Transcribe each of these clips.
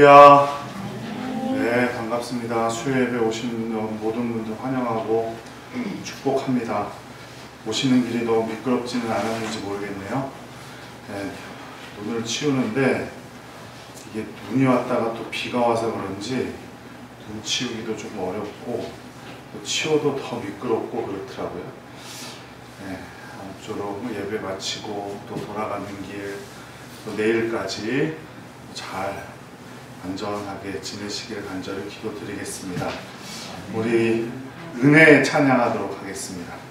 할렐루야. 네, 반갑습니다. 수요예배 오신 모든 분들 환영하고 축복합니다. 오시는 길이 너무 미끄럽지는 않았는지 모르겠네요. 네, 눈을 치우는데 이게 눈이 왔다가 또 비가 와서 그런지 눈 치우기도 좀 어렵고 또 치워도 더 미끄럽고 그렇더라고요. 네, 아무쪼록 예배 마치고 또 돌아가는 길, 또 내일까지 잘 안전하게 지내시길 간절히 기도드리겠습니다. 우리 은혜 찬양하도록 하겠습니다.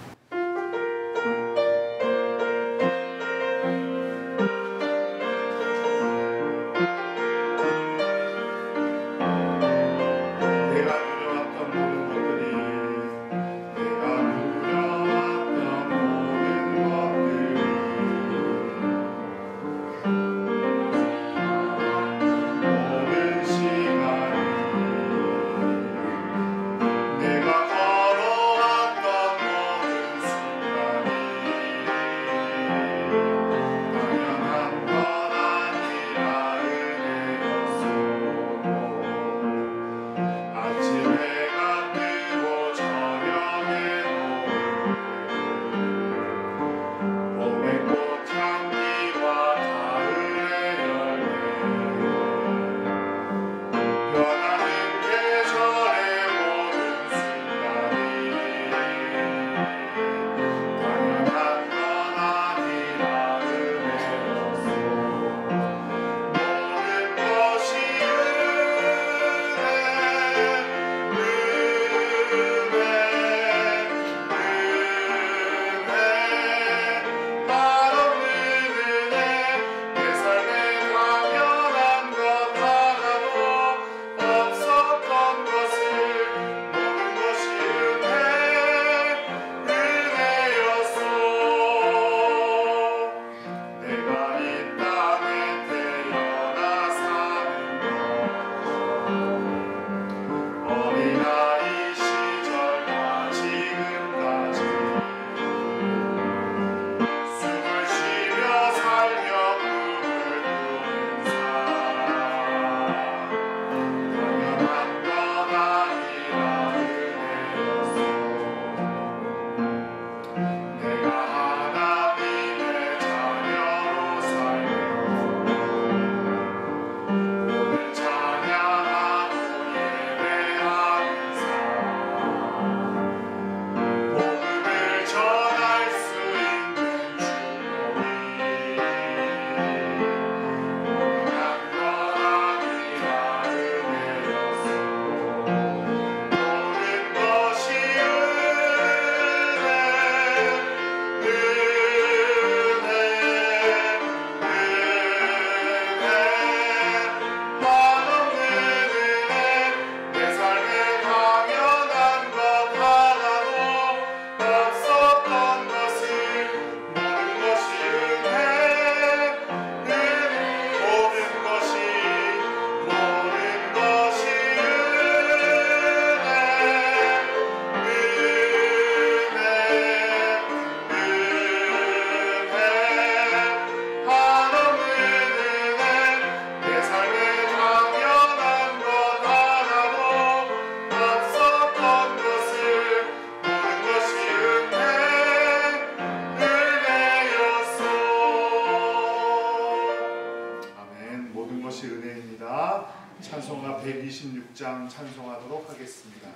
찬송가 126장 찬송하도록 하겠습니다.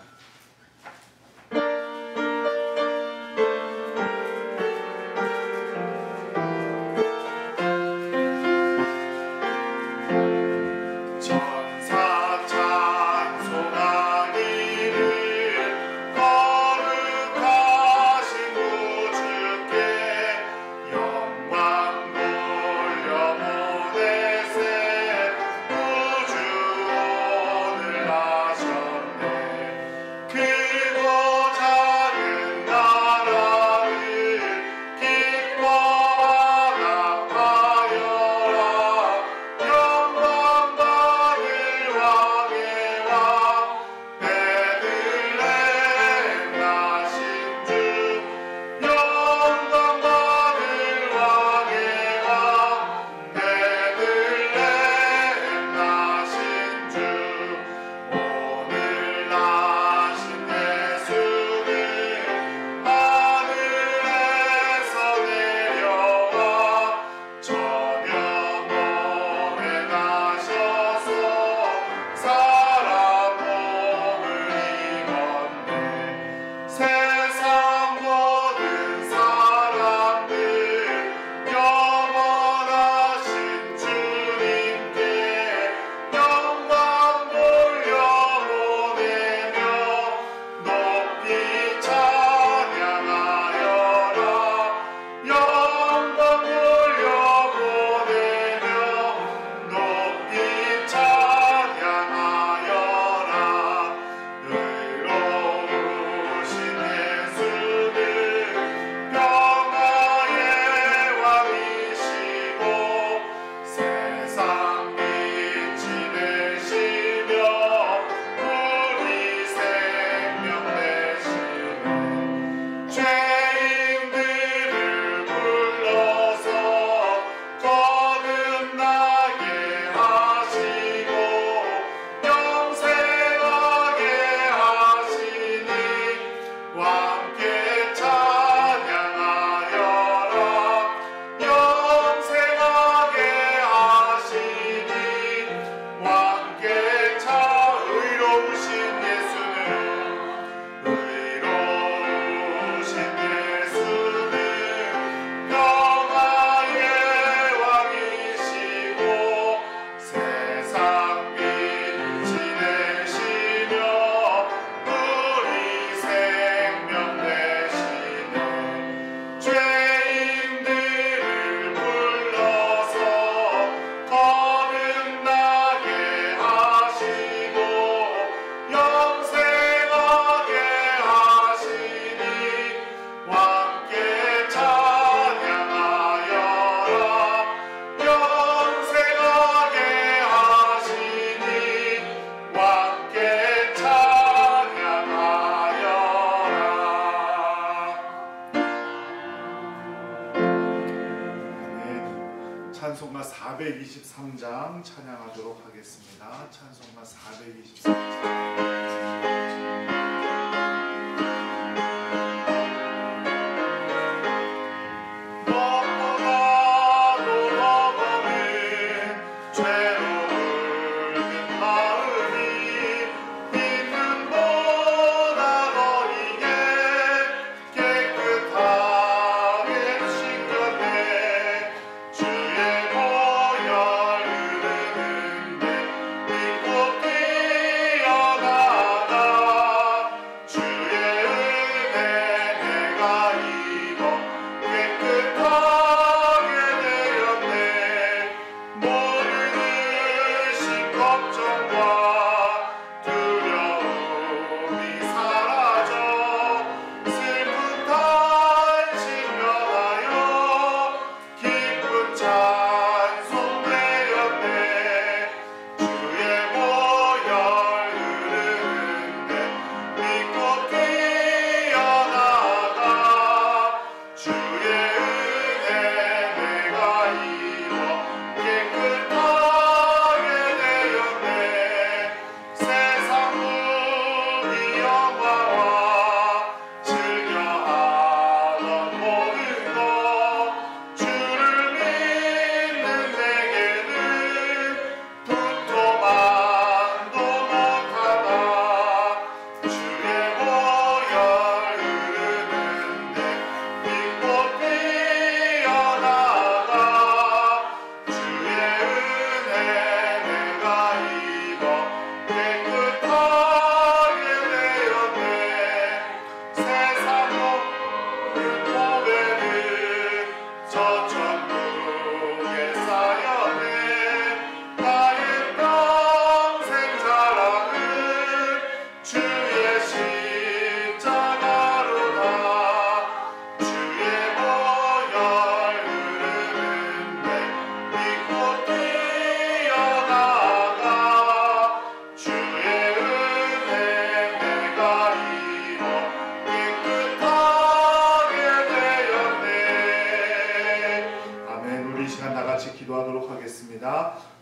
찬송가 423장 찬양하도록 하겠습니다. 찬송가 423장.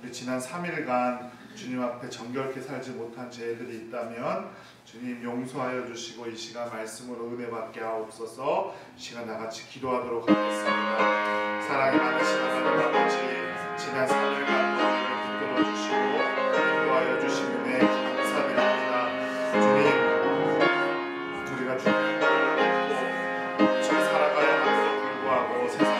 우리 지난 3일간 주님 앞에 정결케 살지 못한 죄들이 있다면 주님 용서하여 주시고 이 시간 말씀으로 은혜 받게 하옵소서. 이 시간 나같이 기도하도록 하겠습니다. 사랑이 많으신 하나님 아버지, 지난 3일간 우리를 붙들어 주시고 인도하여 주신 은혜 감사드립니다. 주님, 우리가 주님을 믿고 잘 살아가야 함에도 불구하고 세상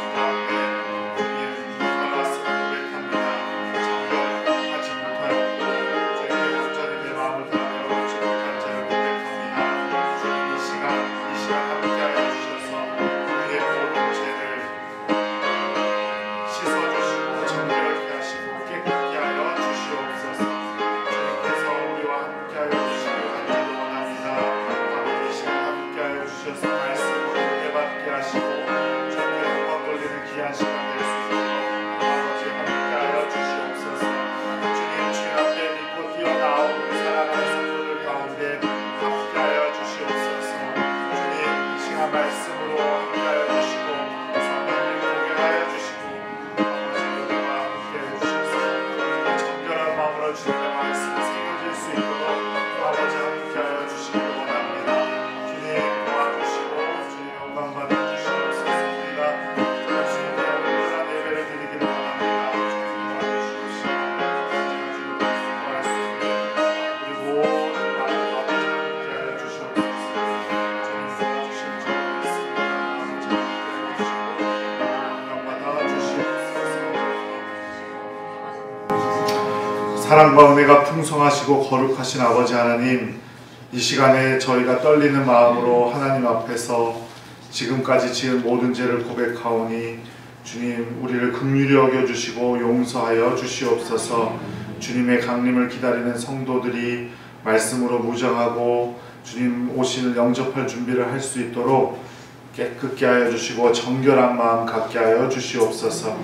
사랑과 은혜가 풍성하시고 거룩하신 아버지 하나님, 이 시간에 저희가 떨리는 마음으로 하나님 앞에서 지금까지 지은 모든 죄를 고백하오니 주님, 우리를 긍휼히 여겨주시고 용서하여 주시옵소서. 주님의 강림을 기다리는 성도들이 말씀으로 무장하고 주님 오시는 영접할 준비를 할 수 있도록 깨끗게 하여 주시고 정결한 마음 갖게 하여 주시옵소서.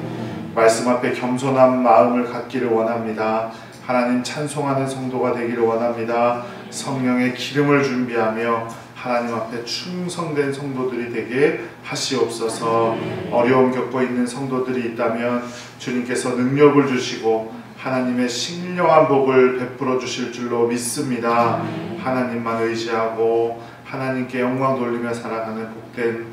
말씀 앞에 겸손한 마음을 갖기를 원합니다. 하나님 찬송하는 성도가 되기를 원합니다. 성령의 기름을 준비하며 하나님 앞에 충성된 성도들이 되게 하시옵소서. 어려움 겪고 있는 성도들이 있다면 주님께서 능력을 주시고 하나님의 신령한 복을 베풀어 주실 줄로 믿습니다. 하나님만 의지하고 하나님께 영광 돌리며 살아가는 복된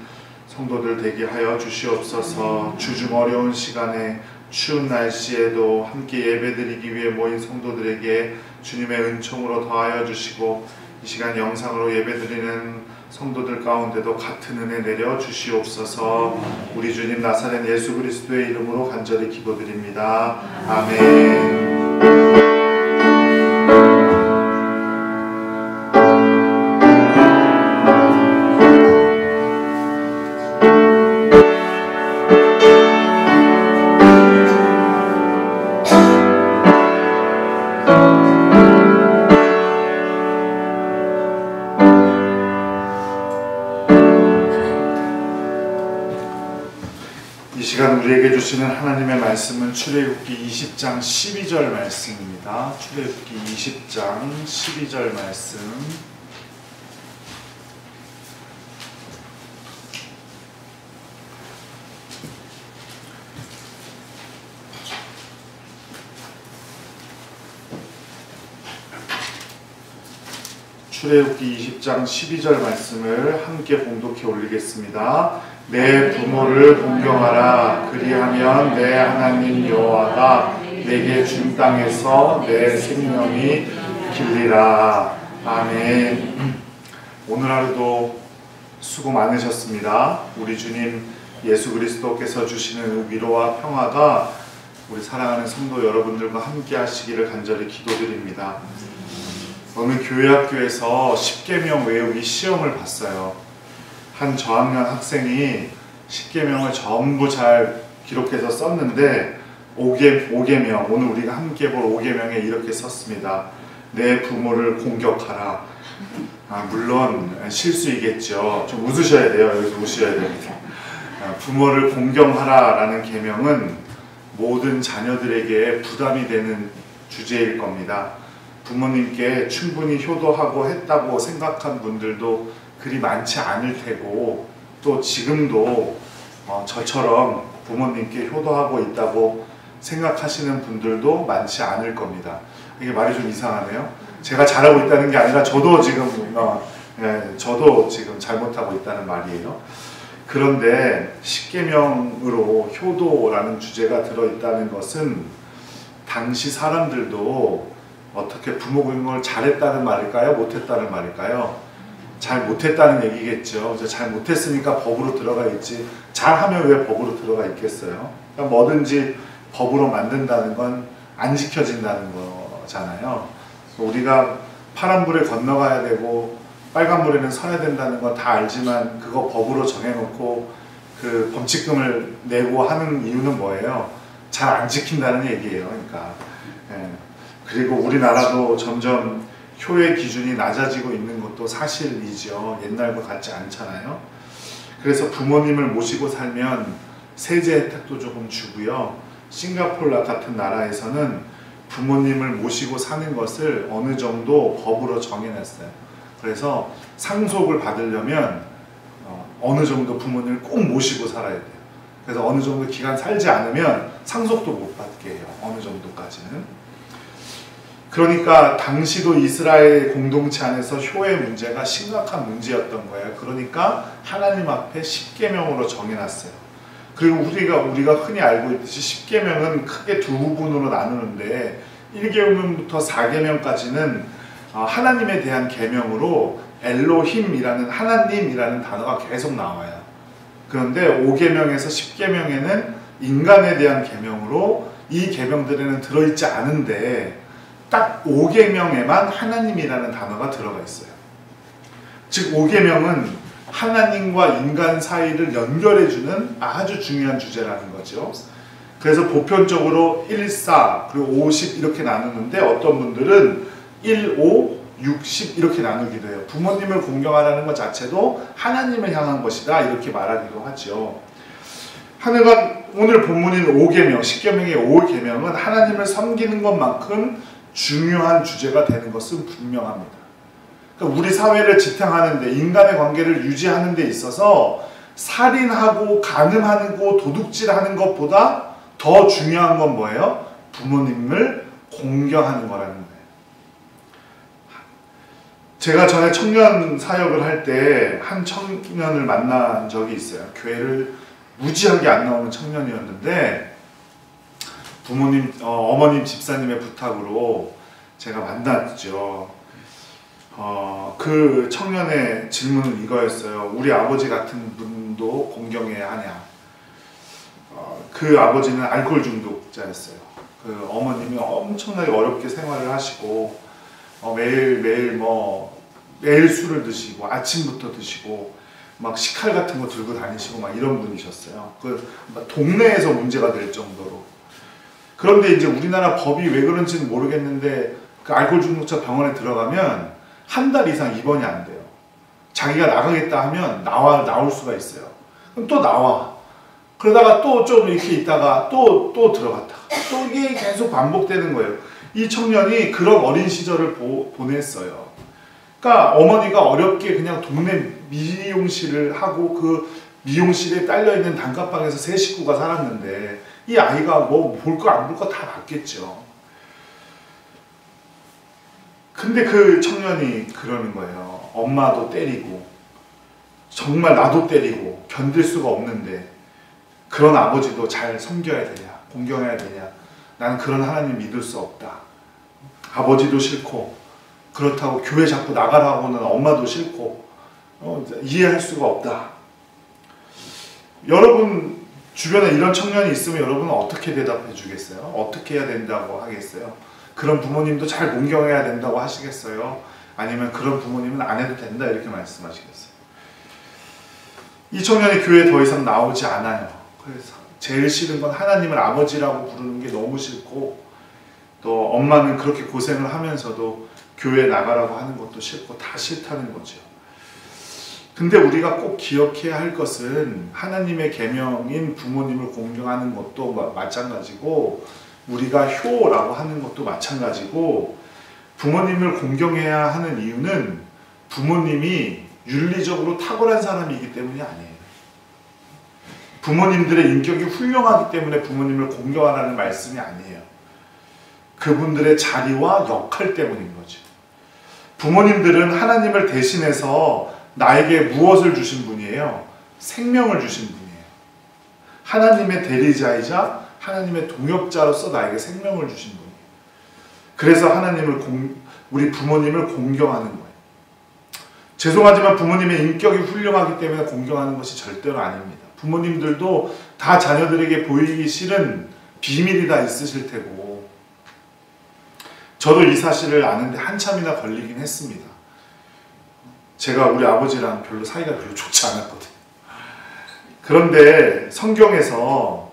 성도들 되게 하여 주시옵소서. 주중 어려운 시간에 추운 날씨에도 함께 예배드리기 위해 모인 성도들에게 주님의 은총으로 더하여 주시고 이 시간 영상으로 예배드리는 성도들 가운데도 같은 은혜 내려 주시옵소서. 우리 주님 나사렛 예수 그리스도의 이름으로 간절히 기도드립니다. 아멘. 이 시간 우리에게 주시는 하나님의 말씀은 출애굽기 20장 12절 말씀입니다. 출애굽기 20장 12절 말씀. 출애굽기 20장 12절 말씀을 함께 봉독해 올리겠습니다. 내 부모를 공경하라. 그리하면 내 하나님 여호와가 내게 준 땅에서 내 생명이 길리라. 아멘. 오늘 하루도 수고 많으셨습니다. 우리 주님 예수 그리스도께서 주시는 위로와 평화가 우리 사랑하는 성도 여러분들과 함께 하시기를 간절히 기도드립니다. 어느 교회학교에서 10계명 외우기 시험을 봤어요. 한 저학년 학생이 10계명을 전부 잘 기록해서 썼는데 5계명, 오늘 우리가 함께 볼 5계명에 이렇게 썼습니다. 내 부모를 공격하라. 물론 실수이겠죠. 좀 웃으셔야 돼요. 여기서 웃으셔야 됩니다. 부모를 공경하라 라는 계명은 모든 자녀들에게 부담이 되는 주제일 겁니다. 부모님께 충분히 효도하고 했다고 생각한 분들도 그리 많지 않을 테고 또 지금도 저처럼 부모님께 효도하고 있다고 생각하시는 분들도 많지 않을 겁니다. 이게 말이 좀 이상하네요. 제가 잘하고 있다는 게 아니라 저도 지금 잘못하고 있다는 말이에요. 그런데 10계명으로 효도라는 주제가 들어있다는 것은 당시 사람들도 어떻게 부모 공경을 잘했다는 말일까요? 못했다는 말일까요? 잘 못했다는 얘기겠죠. 이제 잘 못했으니까 법으로 들어가 있지. 잘하면 왜 법으로 들어가 있겠어요? 그러니까 뭐든지 법으로 만든다는 건 안 지켜진다는 거잖아요. 우리가 파란불에 건너가야 되고 빨간불에는 서야 된다는 건 다 알지만 그거 법으로 정해놓고 그 범칙금을 내고 하는 이유는 뭐예요? 잘 안 지킨다는 얘기예요. 그러니까 그리고 우리나라도 점점 효의 기준이 낮아지고 있는 것도 사실이죠. 옛날과 같지 않잖아요. 그래서 부모님을 모시고 살면 세제 혜택도 조금 주고요. 싱가포르 같은 나라에서는 부모님을 모시고 사는 것을 어느 정도 법으로 정해놨어요. 그래서 상속을 받으려면 어느 정도 부모님을 꼭 모시고 살아야 돼요. 그래서 어느 정도 기간 살지 않으면 상속도 못 받게 해요. 어느 정도까지는. 그러니까 당시도 이스라엘 공동체 안에서 효의 문제가 심각한 문제였던 거예요. 그러니까 하나님 앞에 10계명으로 정해놨어요. 그리고 우리가 흔히 알고 있듯이 10계명은 크게 두 부분으로 나누는데 1계명부터 4계명까지는 하나님에 대한 계명으로 엘로힘이라는 하나님이라는 단어가 계속 나와요. 그런데 5계명에서 10계명에는 인간에 대한 계명으로 이 계명들에는 들어있지 않은데 딱 5계명에만 하나님이라는 단어가 들어가 있어요. 즉 5계명은 하나님과 인간 사이를 연결해주는 아주 중요한 주제라는 거죠. 그래서 보편적으로 1, 4 그리고 50 이렇게 나누는데 어떤 분들은 1, 5, 60 이렇게 나누기도 해요. 부모님을 공경하라는 것 자체도 하나님을 향한 것이다 이렇게 말하기도 하죠. 하늘과 오늘 본문인 5계명, 10계명의 5계명은 하나님을 섬기는 것만큼 중요한 주제가 되는 것은 분명합니다. 그러니까 우리 사회를 지탱하는데, 인간의 관계를 유지하는 데 있어서 살인하고 간음하고 도둑질하는 것보다 더 중요한 건 뭐예요? 부모님을 공경하는 거라는 거예요. 제가 전에 청년 사역을 할 때 한 청년을 만난 적이 있어요. 교회를 무지하게 안 나오는 청년이었는데 부모님, 어머님 집사님의 부탁으로 제가 만났죠. 그 청년의 질문은 이거였어요. 우리 아버지 같은 분도 공경해야 하냐. 그 아버지는 알코올 중독자였어요. 그 어머님이 엄청나게 어렵게 생활을 하시고 매일 술을 드시고 아침부터 드시고 막 식칼 같은 거 들고 다니시고 막 이런 분이셨어요. 그 동네에서 문제가 될 정도로. 그런데 이제 우리나라 법이 왜 그런지는 모르겠는데 그 알코올 중독자 병원에 들어가면 한 달 이상 입원이 안 돼요. 자기가 나가겠다 하면 나올 수가 있어요. 그럼 또 나와. 그러다가 또 좀 이렇게 있다가 또 들어갔다가 또 이게 계속 반복되는 거예요. 이 청년이 그런 어린 시절을 보냈어요. 그러니까 어머니가 어렵게 그냥 동네 미용실을 하고 그 미용실에 딸려있는 단칸방에서 세 식구가 살았는데 이 아이가 뭐 볼 거 안 볼 거 다 봤겠죠. 근데 그 청년이 그러는 거예요. 엄마도 때리고 정말 나도 때리고 견딜 수가 없는데 그런 아버지도 잘 섬겨야 되냐, 공경해야 되냐. 나는 그런 하나님 믿을 수 없다. 아버지도 싫고 그렇다고 교회 자꾸 나가라고는 엄마도 싫고 이해할 수가 없다. 여러분 주변에 이런 청년이 있으면 여러분은 어떻게 대답해 주겠어요? 어떻게 해야 된다고 하겠어요? 그런 부모님도 잘 공경해야 된다고 하시겠어요? 아니면 그런 부모님은 안 해도 된다 이렇게 말씀하시겠어요? 이 청년이 교회에 더 이상 나오지 않아요. 그래서 제일 싫은 건 하나님을 아버지라고 부르는 게 너무 싫고 또 엄마는 그렇게 고생을 하면서도 교회 나가라고 하는 것도 싫고 다 싫다는 거죠. 근데 우리가 꼭 기억해야 할 것은 하나님의 계명인 부모님을 공경하는 것도 마찬가지고 우리가 효라고 하는 것도 마찬가지고 부모님을 공경해야 하는 이유는 부모님이 윤리적으로 탁월한 사람이기 때문이 아니에요. 부모님들의 인격이 훌륭하기 때문에 부모님을 공경하라는 말씀이 아니에요. 그분들의 자리와 역할 때문인 거죠. 부모님들은 하나님을 대신해서 나에게 무엇을 주신 분이에요? 생명을 주신 분이에요. 하나님의 대리자이자 하나님의 동역자로서 나에게 생명을 주신 분이에요. 그래서 우리 부모님을 공경하는 거예요. 죄송하지만 부모님의 인격이 훌륭하기 때문에 공경하는 것이 절대로 아닙니다. 부모님들도 다 자녀들에게 보이기 싫은 비밀이 다 있으실 테고 저도 이 사실을 아는데 한참이나 걸리긴 했습니다. 제가 우리 아버지랑 별로 사이가 별로 좋지 않았거든요. 그런데 성경에서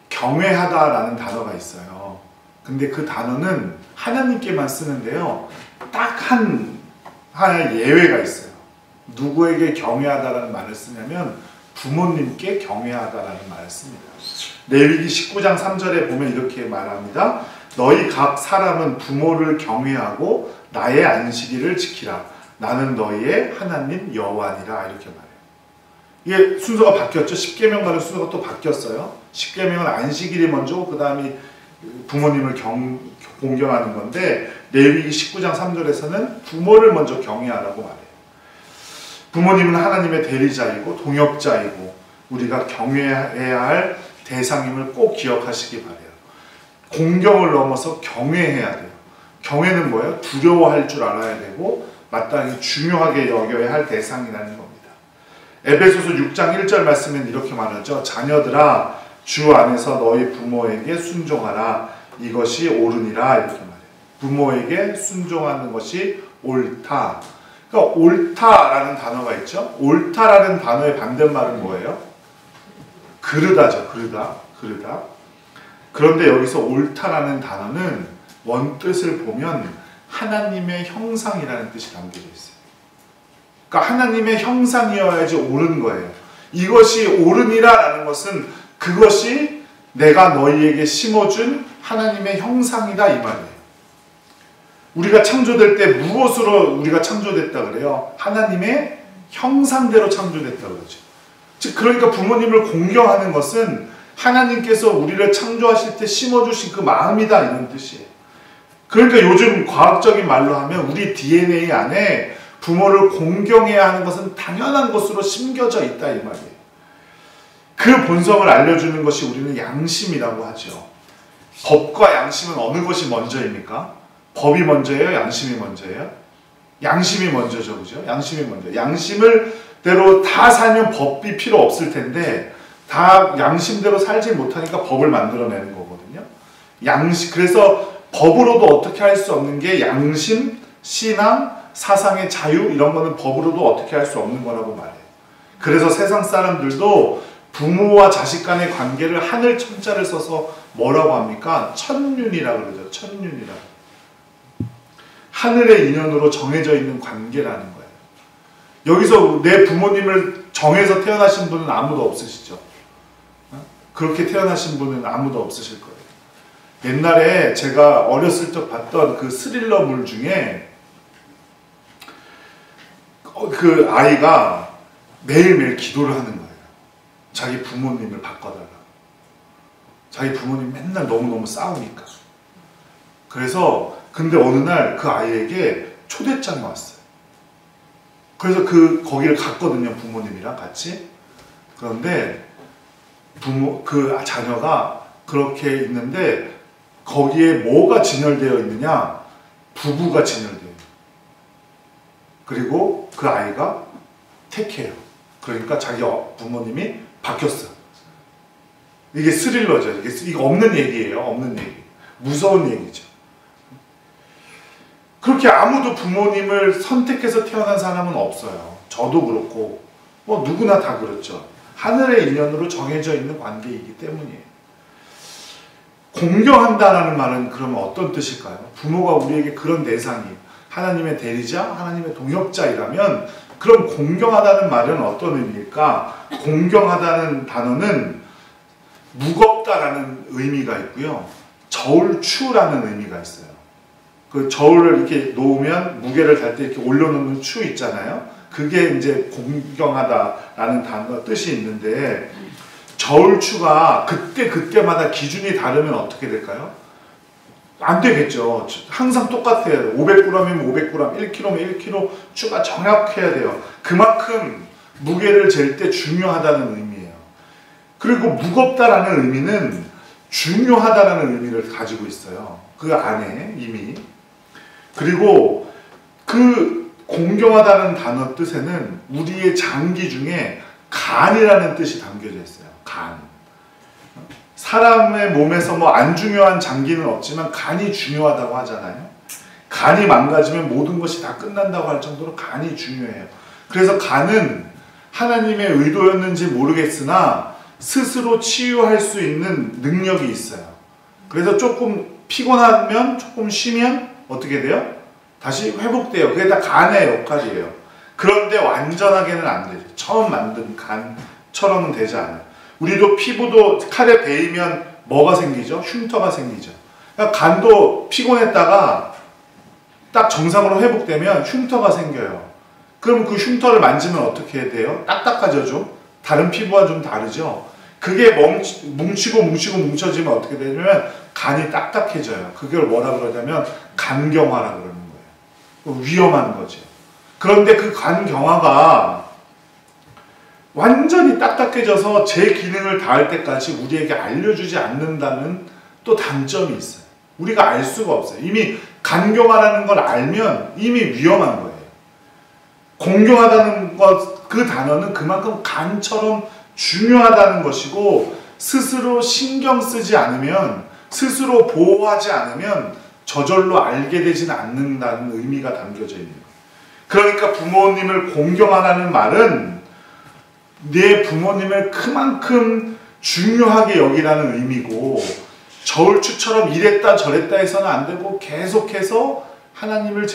경외하다라는 단어가 있어요. 근데 그 단어는 하나님께만 쓰는데요. 딱 하나의 예외가 있어요. 누구에게 경외하다라는 말을 쓰냐면 부모님께 경외하다라는 말을 씁니다. 레위기 19장 3절에 보면 이렇게 말합니다. 너희 각 사람은 부모를 경외하고 나의 안식일을 지키라. 나는 너희의 하나님 여호와니라. 이렇게 말해요. 이게 순서가 바뀌었죠. 10계명과는 순서가 또 바뀌었어요. 10계명은 안식일이 먼저고 그 다음에 부모님을 공경하는 건데 레위기 19장 3절에서는 부모를 먼저 경외하라고 말해요. 부모님은 하나님의 대리자이고 동역자이고 우리가 경외해야 할 대상임을 꼭 기억하시기 바래요. 공경을 넘어서 경외해야 돼요. 경외는 뭐예요? 두려워할 줄 알아야 되고 마땅히 중요하게 여겨야 할 대상이라는 겁니다. 에베소서 6장 1절 말씀엔 이렇게 말하죠. 자녀들아 주 안에서 너희 부모에게 순종하라. 이것이 옳으니라. 이렇게 말해요. 부모에게 순종하는 것이 옳다. 그러니까 옳다라는 단어가 있죠. 옳다라는 단어의 반대말은 뭐예요? 그르다죠. 그르다. 그런데 여기서 옳다라는 단어는 원뜻을 보면 하나님의 형상이라는 뜻이 담겨져 있어요. 그러니까 하나님의 형상이어야지 옳은 거예요. 이것이 옳으니라라는 것은 그것이 내가 너희에게 심어준 하나님의 형상이다 이 말이에요. 우리가 창조될 때 무엇으로 우리가 창조됐다 그래요? 하나님의 형상대로 창조됐다 그러죠. 즉 그러니까 부모님을 공경하는 것은 하나님께서 우리를 창조하실 때 심어주신 그 마음이다 이런 뜻이에요. 그러니까 요즘 과학적인 말로 하면 우리 DNA 안에 부모를 공경해야 하는 것은 당연한 것으로 심겨져 있다 이 말이에요. 그 본성을 알려주는 것이 우리는 양심이라고 하죠. 법과 양심은 어느 것이 먼저입니까? 법이 먼저예요? 양심이 먼저예요? 양심이 먼저죠. 그죠? 양심이 먼저. 양심을대로 다 살면 법이 필요 없을 텐데 다 양심대로 살지 못하니까 법을 만들어내는 거거든요. 그래서 법으로도 어떻게 할 수 없는 게 양심, 신앙, 사상의 자유 이런 거는 법으로도 어떻게 할 수 없는 거라고 말해요. 그래서 세상 사람들도 부모와 자식 간의 관계를 하늘 천자를 써서 뭐라고 합니까? 천륜이라고 그러죠. 천륜이라고. 하늘의 인연으로 정해져 있는 관계라는 거예요. 여기서 내 부모님을 정해서 태어나신 분은 아무도 없으시죠? 그렇게 태어나신 분은 아무도 없으실 거예요. 옛날에 제가 어렸을 적 봤던 그 스릴러물 중에 그 아이가 매일매일 기도를 하는 거예요. 자기 부모님을 바꿔달라고. 자기 부모님 맨날 너무너무 싸우니까. 그래서 근데 어느 날 그 아이에게 초대장이 왔어요. 그래서 거기를 갔거든요. 부모님이랑 같이. 그런데 그 자녀가 그렇게 있는데 거기에 뭐가 진열되어 있느냐? 부부가 진열되어 있어요. 그리고 그 아이가 택해요. 그러니까 자기 부모님이 바뀌었어요. 이게 스릴러죠. 이게 없는 얘기예요. 없는 얘기. 무서운 얘기죠. 그렇게 아무도 부모님을 선택해서 태어난 사람은 없어요. 저도 그렇고 뭐 누구나 다 그렇죠. 하늘의 인연으로 정해져 있는 관계이기 때문이에요. 공경한다라는 말은 그러면 어떤 뜻일까요? 부모가 우리에게 그런 대상이 하나님의 대리자, 하나님의 동역자이라면 그럼 공경하다는 말은 어떤 의미일까? 공경하다는 단어는 무겁다라는 의미가 있고요. 저울추라는 의미가 있어요. 그 저울을 이렇게 놓으면 무게를 달 때 이렇게 올려놓는 추 있잖아요. 그게 이제 공경하다라는 단어 뜻이 있는데 저울추가 그때마다 기준이 다르면 어떻게 될까요? 안 되겠죠. 항상 똑같아요. 500g이면 500g, 1kg면 1kg 추가 정확해야 돼요. 그만큼 무게를 잴 때 중요하다는 의미예요. 그리고 무겁다라는 의미는 중요하다라는 의미를 가지고 있어요. 그 안에 이미. 그리고 그 공경하다는 단어 뜻에는 우리의 장기 중에 간이라는 뜻이 담겨져 있어요. 간. 사람의 몸에서 뭐 안 중요한 장기는 없지만 간이 중요하다고 하잖아요. 간이 망가지면 모든 것이 다 끝난다고 할 정도로 간이 중요해요. 그래서 간은 하나님의 의도였는지 모르겠으나 스스로 치유할 수 있는 능력이 있어요. 그래서 조금 피곤하면 조금 쉬면 어떻게 돼요? 다시 회복돼요. 그게 다 간의 역할이에요. 그런데 완전하게는 안 되죠. 처음 만든 간처럼은 되지 않아요. 우리도 피부도 칼에 베이면 뭐가 생기죠? 흉터가 생기죠. 그러니까 간도 피곤했다가 딱 정상으로 회복되면 흉터가 생겨요. 그럼 그 흉터를 만지면 어떻게 돼요? 딱딱해져죠? 다른 피부와 좀 다르죠? 그게 뭉치고 뭉쳐지면 어떻게 되냐면 간이 딱딱해져요. 그걸 뭐라 그러냐면 간경화라 그러는 거예요. 위험한 거죠. 그런데 그 간경화가 완전히 딱딱해져서 제 기능을 다할 때까지 우리에게 알려주지 않는다는 또 단점이 있어요. 우리가 알 수가 없어요. 이미 간경화라는 걸 알면 이미 위험한 거예요. 공경하다는 것, 그 단어는 그만큼 간처럼 중요하다는 것이고 스스로 신경 쓰지 않으면, 스스로 보호하지 않으면 저절로 알게 되지는 않는다는 의미가 담겨져 있는 거예요. 그러니까 부모님을 공경하라는 말은 내 부모님을 그만큼 중요하게 여기라는 의미고, 저울추처럼 이랬다 저랬다 해서는 안 되고 계속해서 하나님을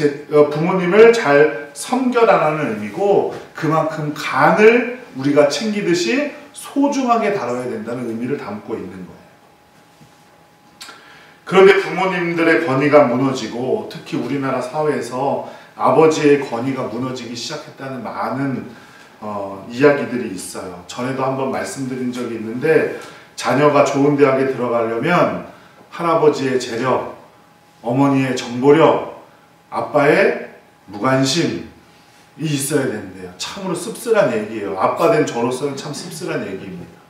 부모님을 잘 섬겨라라는 의미고, 그만큼 간을 우리가 챙기듯이 소중하게 다뤄야 된다는 의미를 담고 있는 거예요. 그런데 부모님들의 권위가 무너지고 특히 우리나라 사회에서 아버지의 권위가 무너지기 시작했다는 많은 이야기들이 있어요. 전에도 한번 말씀드린 적이 있는데 자녀가 좋은 대학에 들어가려면 할아버지의 재력, 어머니의 정보력, 아빠의 무관심이 있어야 된대요. 참으로 씁쓸한 얘기예요. 아빠 된 저로서는 참 씁쓸한 얘기입니다.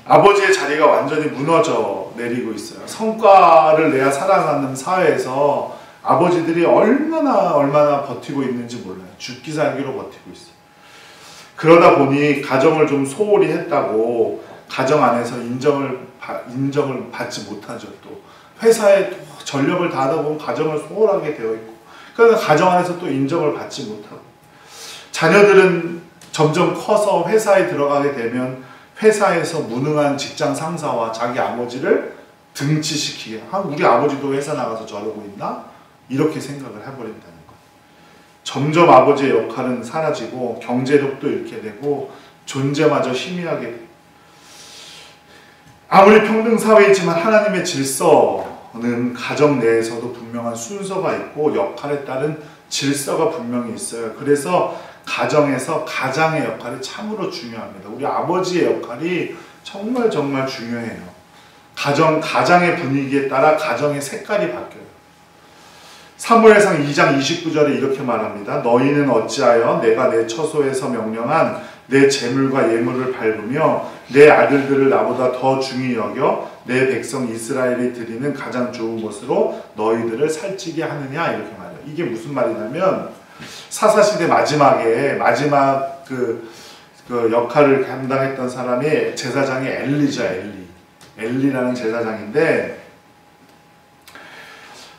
아버지의 자리가 완전히 무너져 내리고 있어요. 성과를 내야 살아가는 사회에서 아버지들이 얼마나 버티고 있는지 몰라요. 죽기 살기로 버티고 있어요. 그러다 보니 가정을 좀 소홀히 했다고 가정 안에서 인정을 받지 못하죠. 또 회사에 전력을 다하다 보면 가정을 소홀하게 되어 있고, 그러니까 가정 안에서 또 인정을 받지 못하고, 자녀들은 점점 커서 회사에 들어가게 되면 회사에서 무능한 직장 상사와 자기 아버지를 등치시키게, 우리 아버지도 회사 나가서 저러고 있나? 이렇게 생각을 해버린다는 거예요. 점점 아버지의 역할은 사라지고 경제력도 잃게 되고 존재마저 희미하게 돼요. 아무리 평등사회이지만 하나님의 질서는 가정 내에서도 분명한 순서가 있고 역할에 따른 질서가 분명히 있어요. 그래서 가정에서 가장의 역할이 참으로 중요합니다. 우리 아버지의 역할이 정말 중요해요. 가장의 분위기에 따라 가정의 색깔이 바뀌어요. 사무엘상 2장 29절에 이렇게 말합니다. 너희는 어찌하여 내가 내 처소에서 명령한 내 재물과 예물을 밟으며 내 아들들을 나보다 더 중히 여겨 내 백성 이스라엘이 드리는 가장 좋은 것으로 너희들을 살찌게 하느냐, 이렇게 말해요. 이게 무슨 말이냐면 사사시대 마지막 그 역할을 감당했던 사람이 제사장이 엘리라는 제사장인데,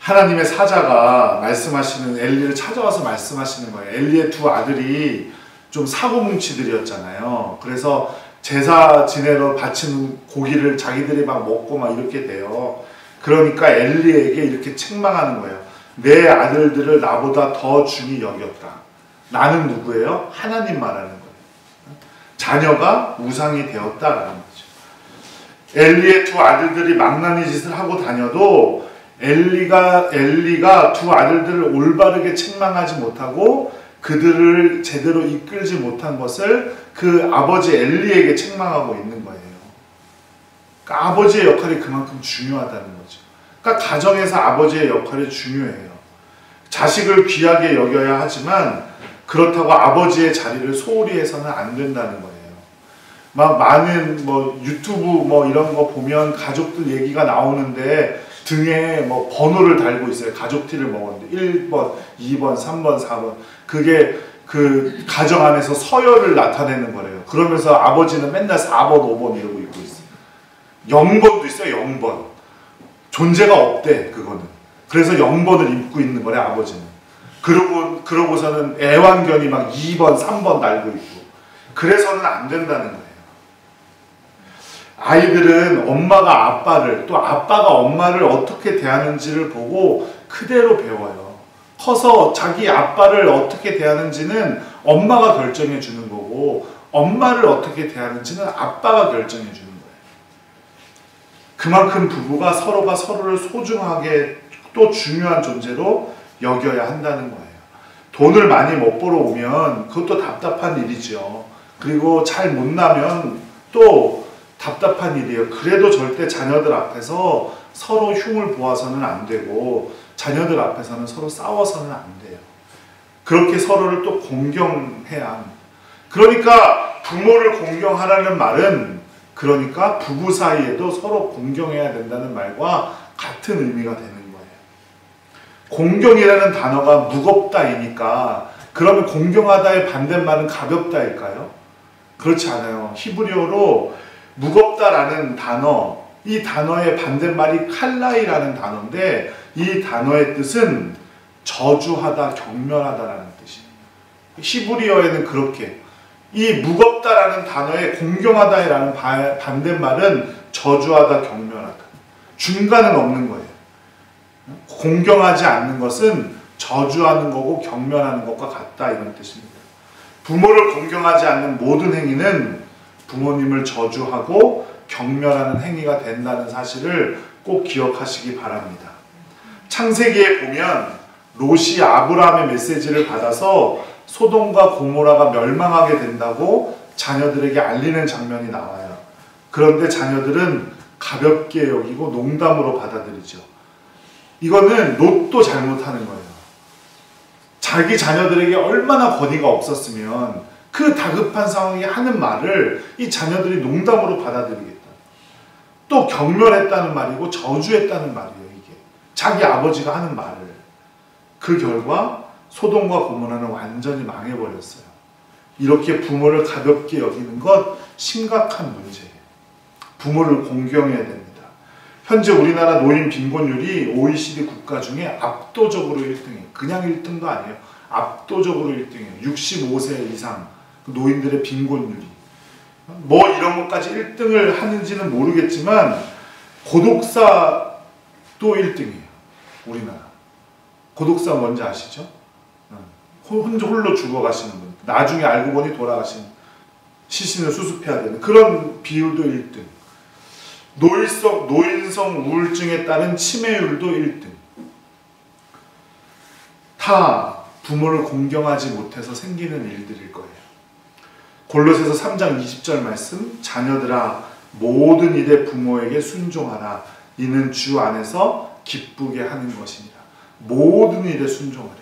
하나님의 사자가 말씀하시는, 엘리를 찾아와서 말씀하시는 거예요. 엘리의 두 아들이 좀 사고뭉치들이었잖아요. 그래서 제사 지내러 바치는 고기를 자기들이 막 먹고 막 이렇게 돼요. 그러니까 엘리에게 이렇게 책망하는 거예요. 내 아들들을 나보다 더 중히 여겼다. 나는 누구예요? 하나님 말하는 거예요. 자녀가 우상이 되었다라는 거죠. 엘리의 두 아들들이 망나니 짓을 하고 다녀도 엘리가 두 아들들을 올바르게 책망하지 못하고 그들을 제대로 이끌지 못한 것을 그 아버지 엘리에게 책망하고 있는 거예요. 그러니까 아버지의 역할이 그만큼 중요하다는 거죠. 그러니까 가정에서 아버지의 역할이 중요해요. 자식을 귀하게 여겨야 하지만 그렇다고 아버지의 자리를 소홀히 해서는 안 된다는 거예요. 막 많은 유튜브 이런 거 보면 가족들 얘기가 나오는데 등에 번호를 달고 있어요. 가족티를 먹었는데 1번, 2번, 3번, 4번. 그게 그 가정 안에서 서열을 나타내는 거래요. 그러면서 아버지는 맨날 4번, 5번 이러고 있고 있어요. 0번도 있어요. 0번. 존재가 없대, 그거는. 그래서 0번을 입고 있는 거래, 아버지는. 그러고서는 애완견이 막 2번, 3번 달고 있고. 그래서는 안 된다는 거예요. 아이들은 엄마가 아빠를, 또 아빠가 엄마를 어떻게 대하는지를 보고 그대로 배워요. 커서 자기 아빠를 어떻게 대하는지는 엄마가 결정해 주는 거고, 엄마를 어떻게 대하는지는 아빠가 결정해 주는 거예요. 그만큼 부부가 서로가 서로를 소중하게 또 중요한 존재로 여겨야 한다는 거예요. 돈을 많이 못 벌어오면 그것도 답답한 일이죠. 그리고 잘 못 나면 또 답답한 일이에요. 그래도 절대 자녀들 앞에서 서로 흉을 보아서는 안 되고 자녀들 앞에서는 서로 싸워서는 안 돼요. 그렇게 서로를 또 공경해야 합니다. 그러니까 부모를 공경하라는 말은, 그러니까 부부 사이에도 서로 공경해야 된다는 말과 같은 의미가 되는 거예요. 공경이라는 단어가 무겁다이니까, 그러면 공경하다의 반대말은 가볍다일까요? 그렇지 않아요. 히브리어로 무겁다라는 단어, 이 단어의 반대말이 칼라이라는 단어인데, 이 단어의 뜻은 저주하다, 경멸하다라는 뜻이에요. 히브리어에는 그렇게, 이 무겁다라는 단어의 공경하다라는 반대말은 저주하다, 경멸하다. 중간은 없는 거예요. 공경하지 않는 것은 저주하는 거고 경멸하는 것과 같다, 이런 뜻입니다. 부모를 공경하지 않는 모든 행위는 부모님을 저주하고 경멸하는 행위가 된다는 사실을 꼭 기억하시기 바랍니다. 창세기에 보면 롯이 아브라함의 메시지를 받아서 소돔과 고모라가 멸망하게 된다고 자녀들에게 알리는 장면이 나와요. 그런데 자녀들은 가볍게 여기고 농담으로 받아들이죠. 이거는 롯도 잘못하는 거예요. 자기 자녀들에게 얼마나 권위가 없었으면 그 다급한 상황에 하는 말을 이 자녀들이 농담으로 받아들이겠다. 또 경멸했다는 말이고 저주했다는 말이에요. 이게 자기 아버지가 하는 말을. 그 결과 소돔과 고모라는 완전히 망해버렸어요. 이렇게 부모를 가볍게 여기는 것 심각한 문제예요. 부모를 공경해야 됩니다. 현재 우리나라 노인 빈곤율이 OECD 국가 중에 압도적으로 1등이에요. 그냥 1등도 아니에요. 압도적으로 1등이에요. 65세 이상 노인들의 빈곤율이. 뭐 이런 것까지 1등을 하는지는 모르겠지만 고독사도 1등이에요. 우리나라. 고독사 뭔지 아시죠? 혼자 홀로 죽어가시는 분. 나중에 알고 보니 돌아가신 시신을 수습해야 되는 그런 비율도 1등. 노인성 우울증에 따른 치매율도 1등. 다 부모를 공경하지 못해서 생기는 일들일 거예요. 골로새서 3장 20절 말씀, 자녀들아 모든 일에 부모에게 순종하라. 이는 주 안에서 기쁘게 하는 것이니라. 모든 일에 순종하래.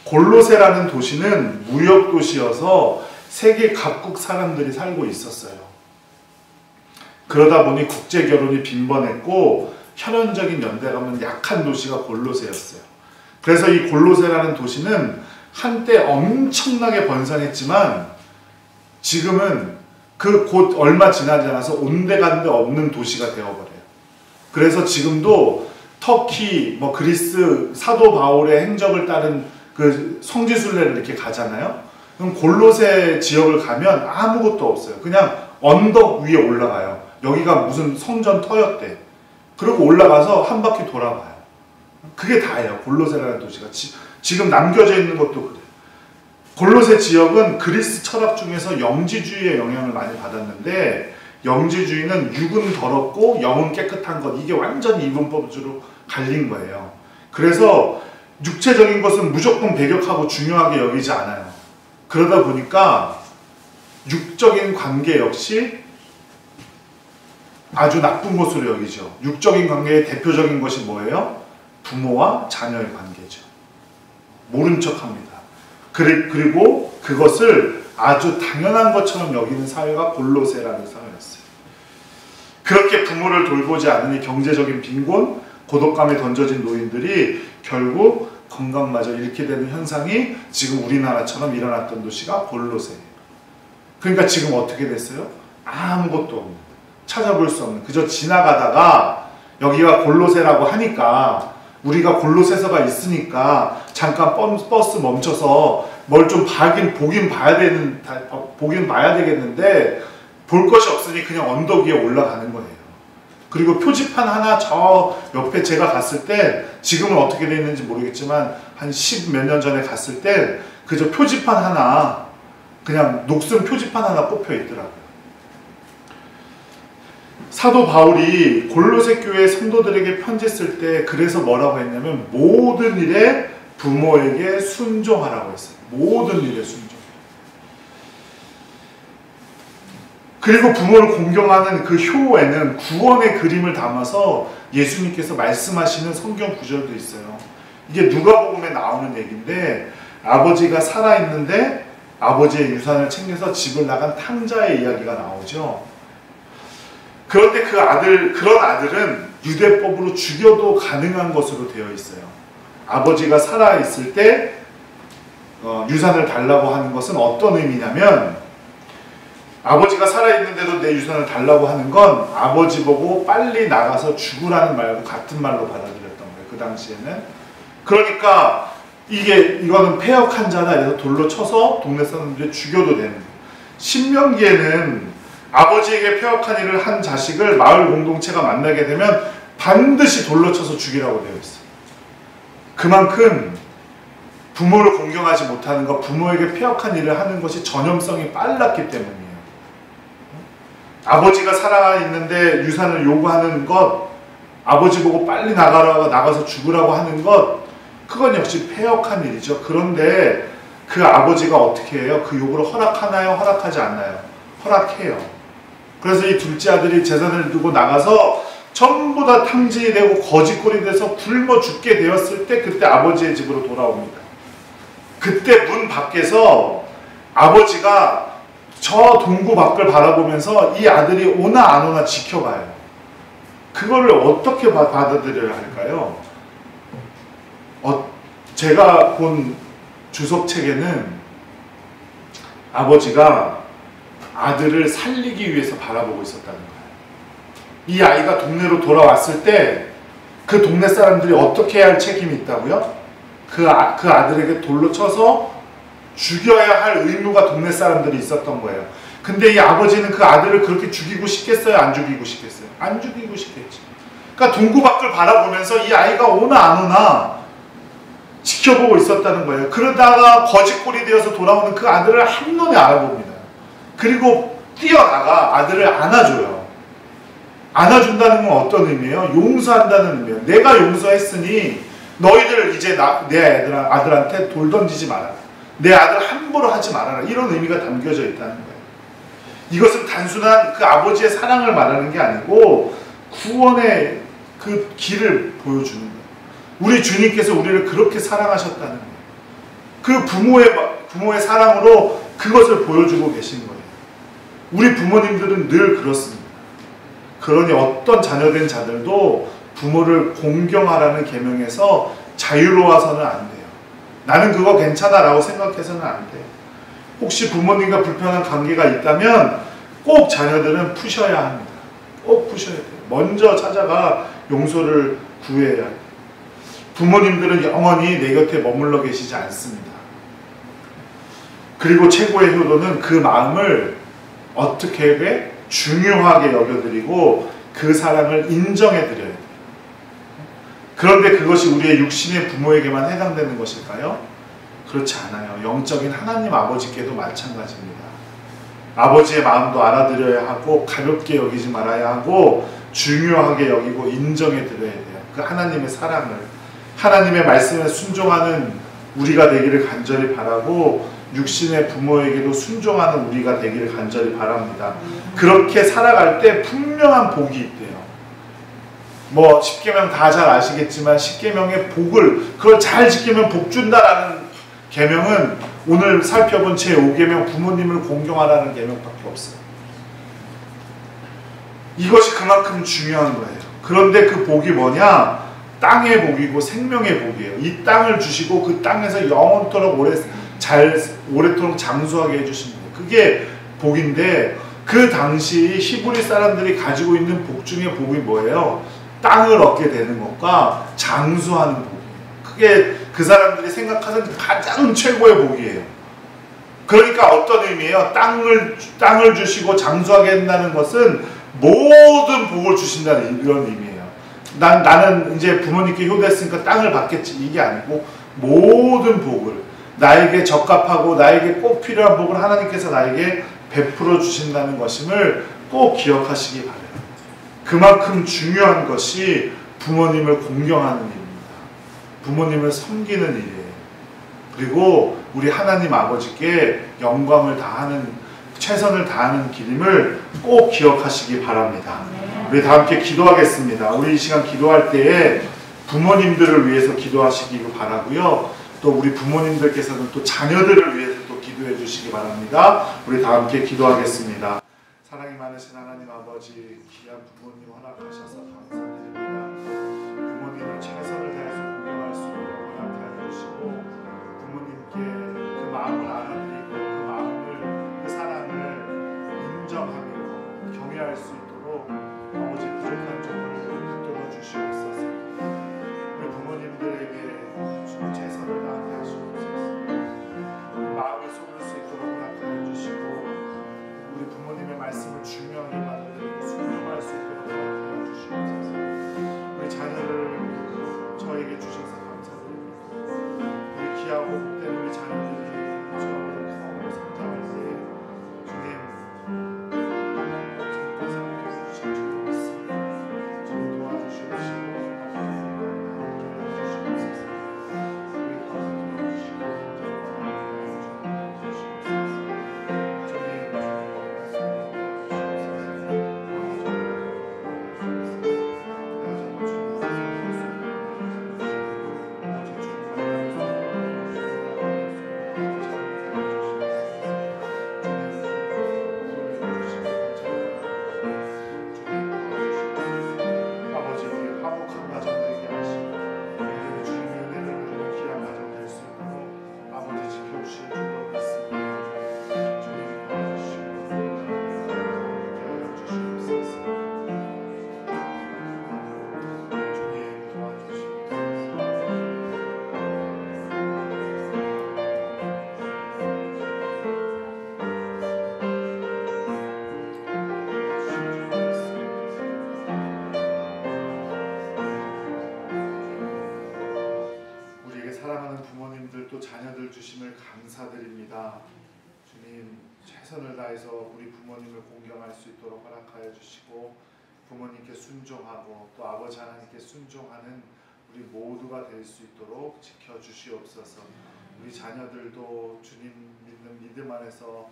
골로새라는 도시는 무역 도시여서 세계 각국 사람들이 살고 있었어요. 그러다 보니 국제 결혼이 빈번했고 혈연적인 연대감은 약한 도시가 골로새였어요. 그래서 이 골로새라는 도시는 한때 엄청나게 번성했지만 지금은 그 곧 얼마 지나지 않아서 온데간데 없는 도시가 되어버려요. 그래서 지금도 터키, 그리스 사도 바울의 행적을 따른 그 성지순례를 이렇게 가잖아요. 그럼 골로새 지역을 가면 아무것도 없어요. 그냥 언덕 위에 올라가요. 여기가 무슨 성전터였대. 그리고 올라가서 한 바퀴 돌아봐요. 그게 다예요. 골로새라는 도시가. 지금 남겨져 있는 것도 그래요. 골로새 지역은 그리스 철학 중에서 영지주의의 영향을 많이 받았는데 영지주의는 육은 더럽고 영은 깨끗한 것, 이게 완전히 이분법주로 갈린 거예요. 그래서 육체적인 것은 무조건 배격하고 중요하게 여기지 않아요. 그러다 보니까 육적인 관계 역시 아주 나쁜 것으로 여기죠. 육적인 관계의 대표적인 것이 뭐예요? 부모와 자녀의 관계죠. 모른 척합니다. 그리고 그것을 아주 당연한 것처럼 여기는 사회가 골로새라는 사회였어요. 그렇게 부모를 돌보지 않으니 경제적인 빈곤, 고독감에 던져진 노인들이 결국 건강마저 잃게 되는 현상이 지금 우리나라처럼 일어났던 도시가 골로새예요. 그러니까 지금 어떻게 됐어요? 아무것도 없는, 찾아볼 수 없는, 그저 지나가다가 여기가 골로새라고 하니까 우리가 골로새서가 있으니까 잠깐 버스 멈춰서 뭘 좀 보긴 봐야 되겠는데 볼 것이 없으니 그냥 언덕 위에 올라가는 거예요. 그리고 표지판 하나 저 옆에 제가 갔을 때 지금은 어떻게 되어 있는지 모르겠지만 한 10 몇 년 전에 갔을 때 그저 표지판 하나, 그냥 녹슨 표지판 하나 꼽혀 있더라고요. 사도 바울이 골로새 교회 성도들에게 편지 쓸 때 그래서 뭐라고 했냐면 모든 일에 부모에게 순종하라고 했어요. 모든 일에 순종. 그리고 부모를 공경하는 그 효에는 구원의 그림을 담아서 예수님께서 말씀하시는 성경 구절도 있어요. 이게 누가복음에 나오는 얘기인데 아버지가 살아있는데 아버지의 유산을 챙겨서 집을 나간 탕자의 이야기가 나오죠. 그런데 그런 아들은 유대법으로 죽여도 가능한 것으로 되어 있어요. 아버지가 살아있을 때 유산을 달라고 하는 것은 어떤 의미냐면 아버지가 살아있는데도 내 유산을 달라고 하는 건 아버지 보고 빨리 나가서 죽으라는 말과 같은 말로 받아들였던 거예요. 그 당시에는. 그러니까 이거는 폐역한 자다 해서 돌로 쳐서 동네 사람들이 죽여도 되는 거예요. 신명기에는 아버지에게 폐역한 일을 한 자식을 마을 공동체가 만나게 되면 반드시 돌로 쳐서 죽이라고 되어 있어요. 그만큼 부모를 공경하지 못하는 것, 부모에게 폐역한 일을 하는 것이 전염성이 빨랐기 때문이에요. 아버지가 살아있는데 유산을 요구하는 것, 아버지 보고 빨리 나가서 죽으라고 하는 것, 그건 역시 패역한 일이죠. 그런데 그 아버지가 어떻게 해요? 그 요구를 허락하나요? 허락하지 않나요? 허락해요. 그래서 이 둘째 아들이 재산을 두고 나가서 전부 다 탕진이 되고 거지꼴이 돼서 굶어 죽게 되었을 때 그때 아버지의 집으로 돌아옵니다. 그때 문 밖에서 아버지가 저 동구 밖을 바라보면서 이 아들이 오나 안 오나 지켜봐요. 그거를 어떻게 받아들여야 할까요? 제가 본 주석책에는 아버지가 아들을 살리기 위해서 바라보고 있었다는 거예요. 이 아이가 동네로 돌아왔을 때 그 동네 사람들이 어떻게 해야 할 책임이 있다고요? 그 아들에게 돌로 쳐서 죽여야 할 의무가 동네 사람들이 있었던 거예요. 근데 이 아버지는 그 아들을 그렇게 죽이고 싶겠어요? 안 죽이고 싶겠어요? 안 죽이고 싶겠지. 그러니까 동구 밖을 바라보면서 이 아이가 오나 안 오나 지켜보고 있었다는 거예요. 그러다가 거지꼴이 되어서 돌아오는 그 아들을 한눈에 알아봅니다. 그리고 뛰어나가 아들을 안아줘요. 안아준다는 건 어떤 의미예요? 용서한다는 의미예요. 내가 용서했으니 너희들 이제 내 아들한테 돌 던지지 말아라. 내 아들 함부로 하지 말아라. 이런 의미가 담겨져 있다는 거예요. 이것은 단순한 그 아버지의 사랑을 말하는 게 아니고 구원의 그 길을 보여주는 거예요. 우리 주님께서 우리를 그렇게 사랑하셨다는 거예요. 그 부모의 사랑으로 그것을 보여주고 계신 거예요. 우리 부모님들은 늘 그렇습니다. 그러니 어떤 자녀된 자들도 부모를 공경하라는 계명에서 자유로워서는 안 돼요. 나는 그거 괜찮아 라고 생각해서는 안 돼요. 혹시 부모님과 불편한 관계가 있다면 꼭 자녀들은 푸셔야 합니다. 꼭 푸셔야 돼요. 먼저 찾아가 용서를 구해야 해요. 부모님들은 영원히 내 곁에 머물러 계시지 않습니다. 그리고 최고의 효도는 그 마음을 어떻게 중요하게 여겨드리고 그 사랑을 인정해드려야 돼요. 그런데 그것이 우리의 육신의 부모에게만 해당되는 것일까요? 그렇지 않아요. 영적인 하나님 아버지께도 마찬가지입니다. 아버지의 마음도 알아들여야 하고 가볍게 여기지 말아야 하고 중요하게 여기고 인정해드려야 돼요. 그 하나님의 사랑을, 하나님의 말씀에 순종하는 우리가 되기를 간절히 바라고 육신의 부모에게도 순종하는 우리가 되기를 간절히 바랍니다. 그렇게 살아갈 때 분명한 복이 있대요. 뭐 10계명 다 잘 아시겠지만 10계명의 복을 그걸 잘 지키면 복 준다라는 계명은 오늘 살펴본 제5계명 부모님을 공경하라는 계명밖에 없어요. 이것이 그만큼 중요한 거예요. 그런데 그 복이 뭐냐? 땅의 복이고 생명의 복이에요. 이 땅을 주시고 그 땅에서 영원토록 오래도록 장수하게 해주십니다. 그게 복인데 그 당시 히브리 사람들이 가지고 있는 복 중에 복이 뭐예요? 땅을 얻게 되는 것과 장수하는 복이에요. 그게 그 사람들이 생각하는 가장 최고의 복이에요. 그러니까 어떤 의미예요? 땅을 주시고 장수하게 한다는 것은 모든 복을 주신다는 이런 의미예요. 나는 이제 부모님께 효도했으니까 땅을 받겠지 이게 아니고 모든 복을 나에게 적합하고 나에게 꼭 필요한 복을 하나님께서 나에게 베풀어 주신다는 것임을 꼭 기억하시기 바라요. 그만큼 중요한 것이 부모님을 공경하는 일입니다. 부모님을 섬기는 일이에요. 그리고 우리 하나님 아버지께 영광을 다하는, 최선을 다하는 길임을 꼭 기억하시기 바랍니다. 우리 다 함께 기도하겠습니다. 우리 이 시간 기도할 때에 부모님들을 위해서 기도하시기 바라고요. 또 우리 부모님들께서는 또 자녀들을 위해서 또 기도해 주시기 바랍니다. 우리 다 함께 기도하겠습니다. 사랑이 많으신 하나님 아버지, 귀한 부모님 허락하셔서 감사드립니다. 부모님을 최선을 다해서 공경할 수 있도록 허락하여 주시고 부모님께 그 마음을 알아드리고 그 마음을, 그 사랑을 인정하며 경외할 수 있도록 아버지 부족한 점을 붙들어 주시옵소서. 우리 부모님들에게 최선을 다하게 하시옵소서. 그 마음을 쏟을 수 있도록 허락하여 주시고 우리 부모님의 말씀을 중요하게 받아들이고 순종할 수 있도록 허락하여 주시옵소서. 우리 자녀를 저에게 주셔서 감사드립니다. 우리 귀하고 복된 우리 자녀들이 저하고 성장할 때 주님 다해서 우리 부모님을 공경할 수 있도록 허락하여 주시고 부모님께 순종하고 또 아버지 하나님께 순종하는 우리 모두가 될 수 있도록 지켜주시옵소서. 우리 자녀들도 주님 믿는 믿음 안에서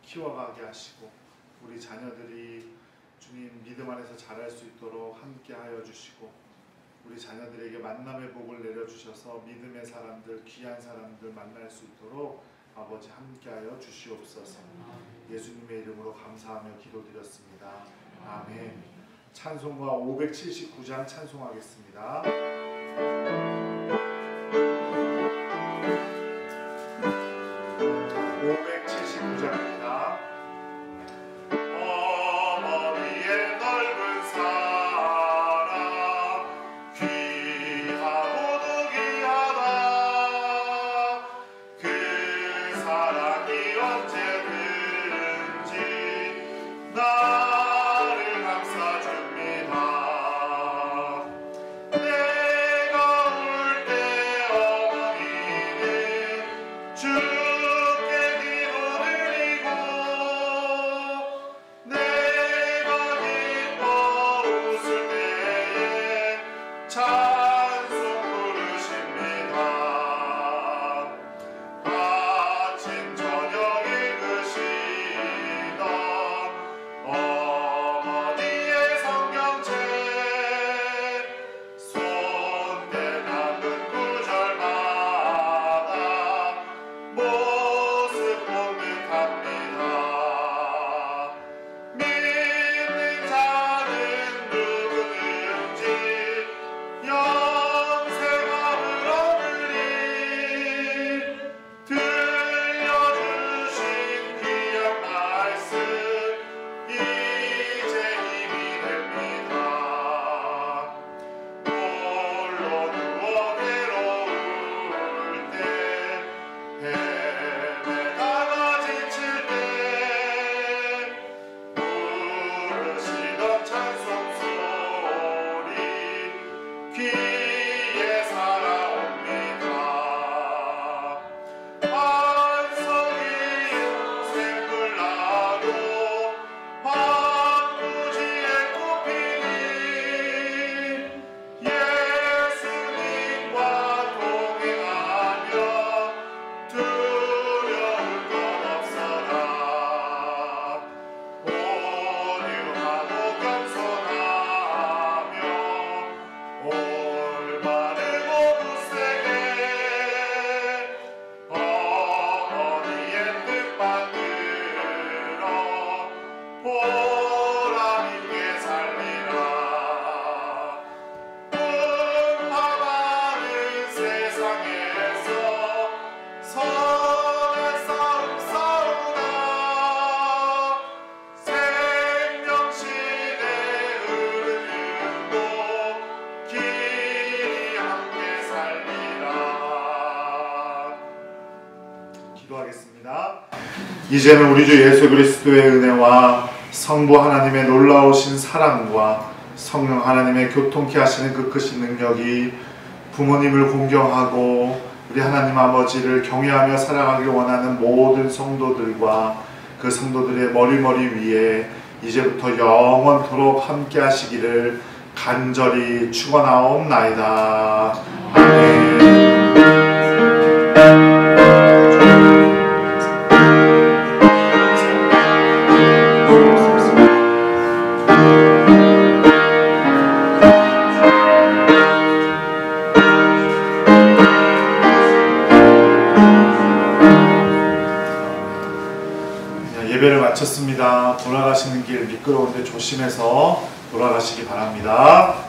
키워가게 하시고 우리 자녀들이 주님 믿음 안에서 자랄 수 있도록 함께하여 주시고 우리 자녀들에게 만남의 복을 내려주셔서 믿음의 사람들, 귀한 사람들 만날 수 있도록 아버지 함께하여 주시옵소서. 예수님의 이름으로 감사하며 기도드렸습니다. 아멘. 찬송가 579장 찬송하겠습니다. 579장입니다. 이제는 우리 주 예수 그리스도의 은혜와 성부 하나님의 놀라우신 사랑과 성령 하나님의 교통케 하시는 그 크신 능력이 부모님을 공경하고 우리 하나님 아버지를 경외하며 살아가길 원하는 모든 성도들과 그 성도들의 머리 위에 이제부터 영원토록 함께 하시기를 간절히 축원하옵나이다. 아멘. 예배를 마쳤습니다. 돌아가시는 길 미끄러운데 조심해서 돌아가시기 바랍니다.